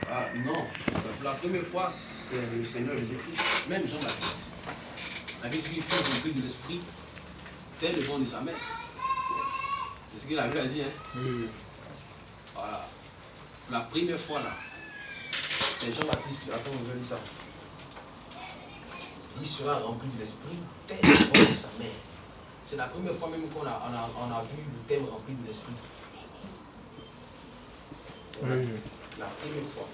Ah non, la première fois, c'est le Seigneur Jésus-Christ, même Jean-Baptiste, avec qui il fait remplir de l'esprit, tel le bon de sa mère. C'est ce qu'il a dit, hein? Oui. Voilà. La première fois là, c'est Jean-Baptiste qui attend, on veut dire ça. Il sera rempli de l'esprit, tel le bon de sa mère. C'est la première fois même qu'on a vu le thème rempli de l'esprit. Voilà. Oui. La première fois.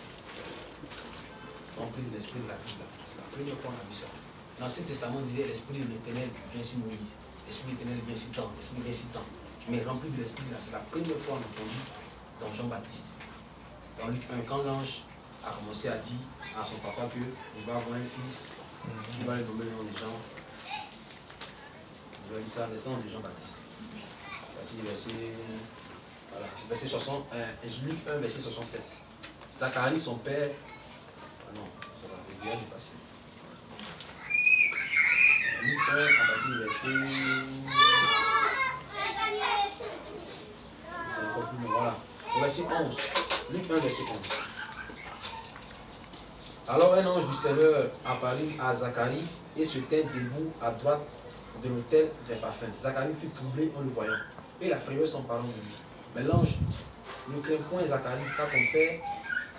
Rempli de l'esprit de la Bible. C'est la première fois qu'on a vu ça. L'Ancien Testament disait l'esprit de l'Éternel vient sur Moïse. L'esprit de l'Éternel vient sur tant. L'esprit vient sur tant. Mais rempli de l'esprit là, c'est la première fois qu'on a entendu dans Jean-Baptiste. Dans Luc 1, quand l'ange a commencé à dire à son papa qu'il va avoir un fils, qui va lui nommer le nom des gens. Il va dire ça, le nom de Jean-Baptiste. Voilà, verset 60, Luc 1, verset 67. Zacharie, son père. Ah non, ça va bien dépasser. Luc 1, à partir du verset. C'est encore plus long, voilà. Verset 11. Luc 1, verset 11. Alors un ange du Seigneur apparut à Zacharie et se tint debout à droite de l'autel des parfums. Zacharie fut troublé en le voyant, et la frayeur s'emparant de lui. Mais l'ange dit, ne crains point Zacharie,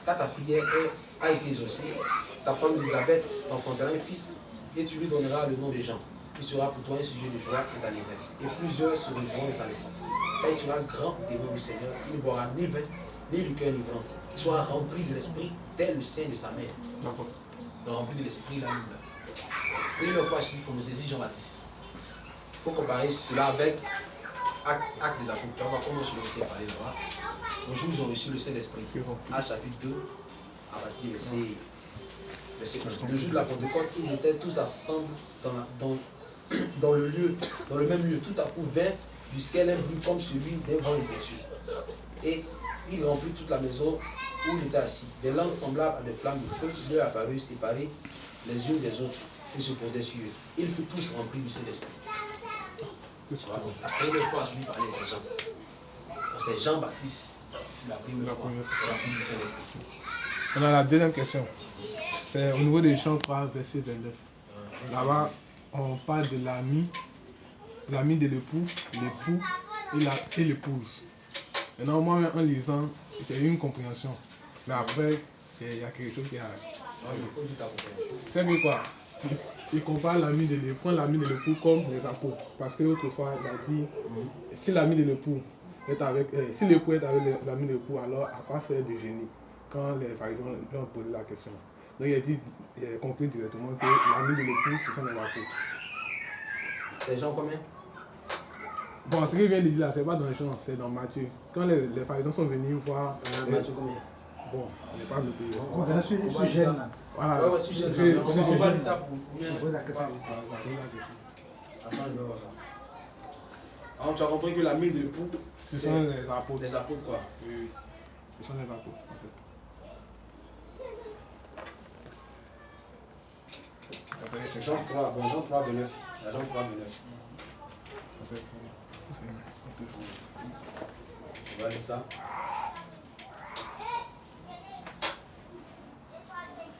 car ta prière a été exaucée. Ta femme Elisabeth t'enfantera un fils, et tu lui donneras le nom de Jean. Il sera pour toi un sujet de joie et d'allégresse. Et plusieurs se réjouiront de sa naissance. Car il sera grand témoin du Seigneur, il ne boira ni vin, ni liqueur ivrescente. Il sera rempli de l'esprit, tel le sein de sa mère. Donc rempli de l'esprit là. Première fois, je suis comme saisi Jean-Baptiste. Il faut comparer cela avec Acte des Apôtres. Tu vas voir comment je vais essayer de parler là-bas. Le jour où ils ont reçu le Saint-Esprit. Acte chapitre 2, à partir du verset 1. Le jour de la Pentecôte, ils étaient tous ensemble dans le même lieu. Tout à coup vint du ciel un bruit comme celui d'un vent impétueux. Et il remplit toute la maison où il était assis. Des langues semblables à des flammes de feu leur apparurent séparées les unes des autres et se posaient sur eux. Ils furent tous remplis du Saint-Esprit. La première fois, celui parlait, c'est Jean. C'est Jean-Baptiste. La première fois rempli du Saint-Esprit. On a la deuxième question. C'est au niveau des Jean 3, verset 29. Là-bas, on parle de l'ami de l'époux et l'épouse. Maintenant, moi, en lisant, j'ai eu une compréhension. Mais après, il y a quelque chose qui a... C'est que quoi? Il compare l'ami de l'époux comme les apôtres. Parce que autrefois, il a dit, si l'ami de l'époux est avec... si l'époux est avec l'ami de l'époux, alors à quoi sert de génie? Quand les pharisiens ont posé la question. Donc il a dit, il a compris directement que l'ami de l'époux, ce sont les apôtres. Les gens combien? Bon, ce qu'il vient de dire là, c'est pas dans Jean, c'est dans Matthieu. Quand les pharisiens sont venus voir... Matthieu combien? Bon, on n'est pas noté. On va sur Gênes là. Voilà. Ouais, sur Gênes. On va dire ça pour combien? Je pose la question. Attends, je vais voir ça. Alors, tu as compris que l'ami de l'époux, ce sont les apôtres. Les apôtres quoi? Oui, ce sont les apôtres en fait. Jean 3, bon, Jean 3, 29. Jean 3, 29. On va lire ça.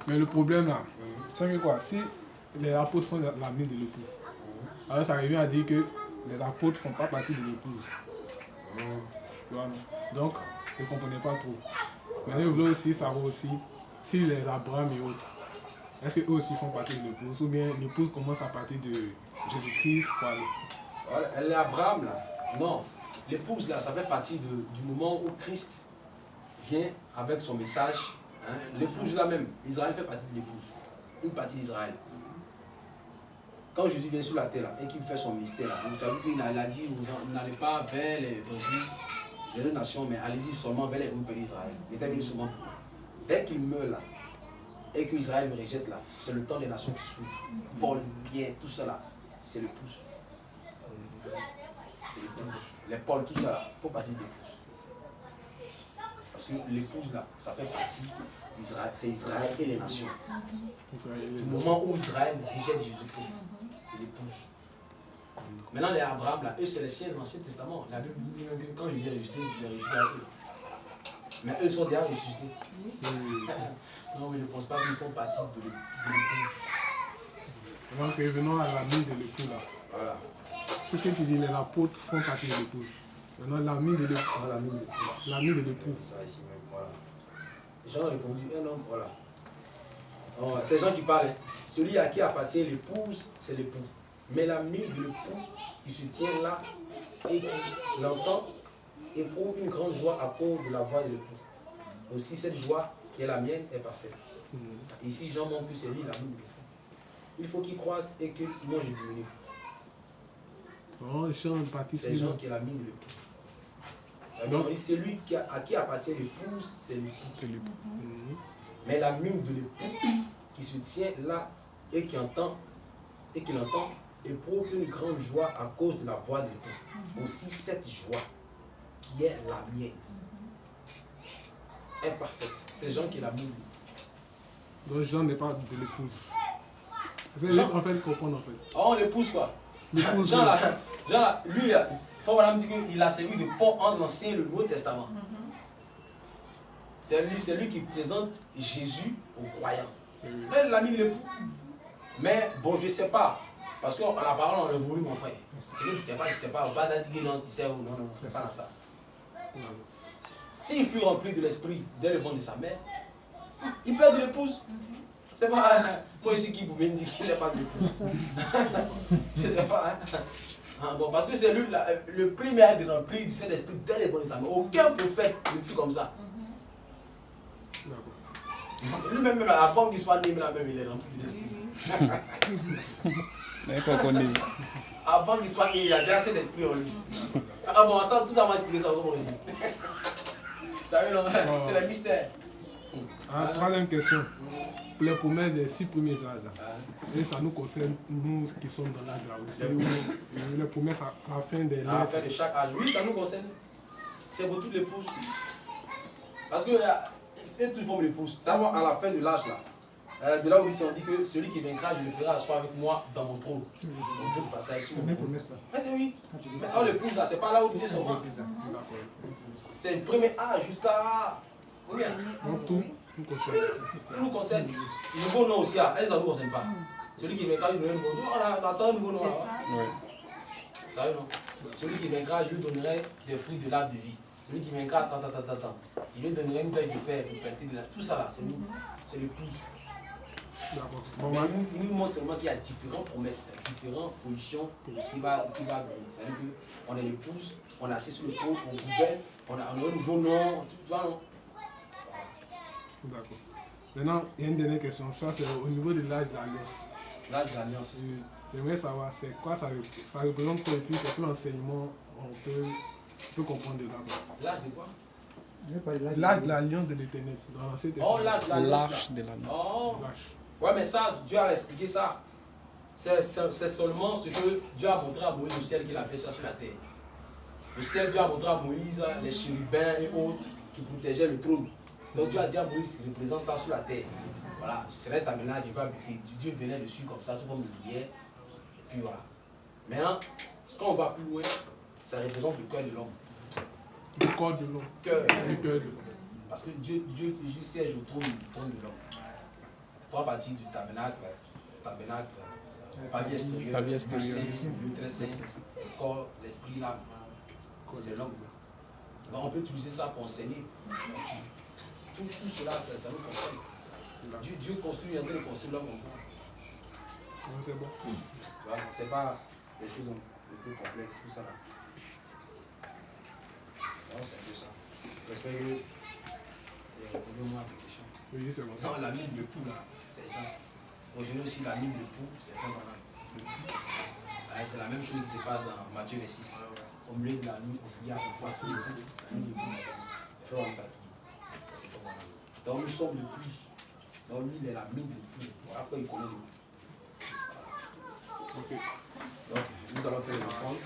Mais le problème là, c'est que quoi? Si les apôtres sont l'ami de l'époux, alors ça revient à dire que les apôtres ne font pas partie de l'épouse. Tu vois, non? Donc, ils ne comprenaient pas trop. Mais ils voulaient aussi savoir aussi si les Abraham et autres, est-ce qu'eux aussi font partie de l'épouse ou bien l'épouse commence à partir de Jésus-Christ pour aller. Voilà, l'Abraham là, non. L'épouse là, ça fait partie du moment où Christ vient avec son message. Hein? L'épouse là même, Israël fait partie de l'épouse. Une partie d'Israël. Quand Jésus vient sur la terre là, et qu'il fait son ministère là, vous savez qu'il a dit, vous n'allez pas vers les brebis des deux nations, mais allez-y seulement vers les brebis d'Israël. Il était venu seulement pour eux. Dès qu'il meurt là, et qu'Israël le rejette là, c'est le temps des nations qui souffrent. Paul, Pierre, tout ça là, c'est l'épouse. C'est l'épouse. Les Paul, tout ça là, il faut partie de l'épouse. Parce que l'épouse là, ça fait partie d'Israël, c'est Israël et les nations. Du moment où Israël rejette Jésus-Christ, c'est l'épouse. Maintenant les Abraham là, eux c'est les siens de l'Ancien Testament. La Bible dit même que quand Jésus est ressuscité, il est ressuscité avec eux. Mais eux sont déjà ressuscités. Non, mais je ne pense pas qu'ils font partie de l'épouse. Donc revenons à l'ami de l'époux là. Voilà. Qu'est-ce que tu dis, les apôtres font partie de l'épouse. Maintenant l'ami de l'époux. Non, l'ami de l'époux. L'ami de l'époux. Ça ici même, voilà. Les gens ont répondu, un homme, voilà. Oh, c'est les gens qui parlent. Hein. Celui à qui appartient l'épouse, c'est l'époux. Mais l'ami de l'époux qui se tient là et qui l'entend éprouve une grande joie à cause de la voix de l'époux. Aussi cette joie qui est la mienne est parfaite. Ici, Jean montre que c'est lui l'ami de l'époux. Il faut qu'il croise et que moi je diminue. Oh, c'est Jean qui est l'ami de l'époux. Donc, c'est lui à qui appartient l'épouse, c'est l'époux. Mais l'ami de l'époux qui se tient là et qui l'entend éprouve une grande joie à cause de la voix de l'époux. Aussi cette joie qui est la mienne est parfaite. C'est Jean qui est l'ami de l'époux. Donc Jean n'est pas de l'épouse. C'est juste en fait comprendre en fait. Oh, l'épouse quoi. L'épouse. Jean là, lui, il faut vraiment dire qu'il a servi de pont entre l'Ancien et le Nouveau Testament. C'est lui qui présente Jésus aux croyants. C'est l'ami de l'époux. Mais bon, je ne sais pas. Parce qu'en la parole, on a voulu mon frère. Tu dis, tu sais pas, on va pas dire non, tu sais ou non, c'est pas dans ça. S'il fut rempli de l'esprit dès le ventre de sa mère, il peut être de l'épouse. C'est pas moi ici qui pouvait me dire qu'il n'est pas de l'épouse. Je ne sais pas. Hein. Bon, parce que c'est lui le premier à être rempli du Saint-Esprit dès le ventre de sa mère. Aucun prophète ne fut comme ça. Lui-même, avant qu'il soit né, même, il est rempli de l'esprit. Avant qu'il soit né, il a déjà cet esprit en lui. Ah bon, ça, tout ça m'a expliqué ça comment on dit. T'as vu, non? C'est le mystère. Troisième question. Les promesses des 6 premiers âges. Et ça nous concerne, nous qui sommes dans l'âge là aussi. Les promesses à la fin des à la fin de chaque âge. Oui, ça nous concerne. C'est pour toutes les épouses. Parce que c'est une forme d'épouse. D'abord, à la fin de l'âge là. De là où ici on dit que celui qui vaincra, je le ferai asseoir avec moi dans mon trône. Mon trône passage sur mon trône. Mais c'est oui. Mais quand l'épouse là, c'est pas là où c'est son ventre. C'est le premier âge jusqu'à. Combien? Tout nous concerne. Tout nous concerne. Le nouveau nom aussi, ça ne nous concerne pas. Celui qui vaincra, il lui donnera un nouveau nom. On attend un nouveau nom là. Celui qui vaincra, je lui donnerai des fruits de l'arbre de vie. Celui qui vaincra, il lui donnerait une plaie de fer pour perdre de la. Tout ça là, c'est nous. C'est l'épouse. Mais il nous montre seulement qu'il y a différentes promesses, différentes positions qui va donner. C'est-à-dire qu'on est l'épouse, on est assis sur le trône, on gouverne, on a un nouveau nom, tu vois non? D'accord. Maintenant, il y a une dernière question. Ça, c'est au niveau de l'âge de l'alliance. L'âge de l'alliance. J'aimerais savoir, c'est quoi ça représente quoi et puis c'est quel enseignement on peut comprendre dedans. L'âge de quoi? L'âge de l'alliance de l'éternel. Dans l'Ancien Testament. Oh, l'âge de l'alliance. L'âge de l'alliance. Oh. Ouais, mais ça, Dieu a expliqué ça. C'est seulement ce que Dieu a montré à Moïse, le ciel qu'il a fait ça sur la terre. Le ciel, Dieu a montré à Moïse les chérubins et autres qui protégeaient le trône. Donc Dieu a dit à Moïse, représente ça sur la terre. Voilà, ce serait ta ménage, il va habiter. Dieu venait dessus comme ça, sous forme de lumière. Et puis voilà. Maintenant, quand on va plus loin, ça représente le cœur de l'homme. Le corps de l'homme. Le cœur de l'homme. Parce que Dieu siège au trône de l'homme. Trois parties du tabernacle, pavillon extérieur, le très saint, le corps, l'esprit, l'âme. C'est l'homme. On peut utiliser ça pour enseigner. Tout cela, ça nous concerne. Dieu construit, il est en train de construire l'homme. C'est bon. C'est pas des choses un peu complexes, tout ça là. Non, c'est un peu ça. J'espère que répondez-moi à des questions. Oui, c'est bon. Non, la mine de l'époux là, c'est Jean. Aujourd'hui aussi, la mine de l'époux, c'est un malade. C'est la même chose qui se passe dans Matthieu 6. Au milieu de la nuit, il y a voici l'époux, la mine de l'époux. Donc nous sommes le plus. Donc lui, il est la mine de l'époux. Après, il connaît l'époux. Ok. Donc, nous allons faire le prendre.